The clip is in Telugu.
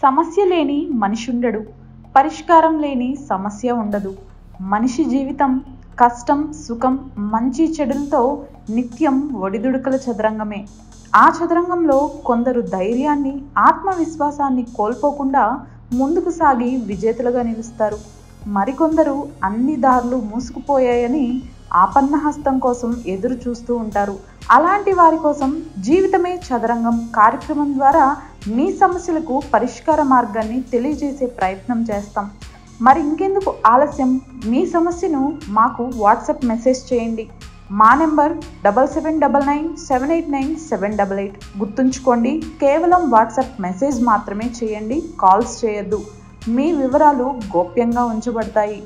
సమస్య లేని మనిషి ఉండడు, పరిష్కారం లేని సమస్య ఉండదు. మనిషి జీవితం కష్టం సుఖం మంచి చెడులతో నిత్యం ఒడిదుడుకుల చదరంగమే. ఆ చదరంగంలో కొందరు ధైర్యాన్ని ఆత్మవిశ్వాసాన్ని కోల్పోకుండా ముందుకు సాగి విజేతలుగా నిలుస్తారు. మరికొందరు అన్ని దారులు మూసుకుపోయాయని ఆపన్నహస్తం కోసం ఎదురు చూస్తూ ఉంటారు. అలాంటి వారి కోసం జీవితమే చదరంగం కార్యక్రమం ద్వారా మీ సమస్యలకు పరిష్కార మార్గాన్ని తెలియజేసే ప్రయత్నం చేస్తాం. మరి ఇంకెందుకు ఆలస్యం, మీ సమస్యను మాకు వాట్సాప్ మెసేజ్ చేయండి. మా నెంబర్ 7799978978. గుర్తుంచుకోండి, కేవలం వాట్సాప్ మెసేజ్ మాత్రమే చేయండి, కాల్స్ చేయొద్దు. మీ వివరాలు గోప్యంగా ఉంచబడతాయి.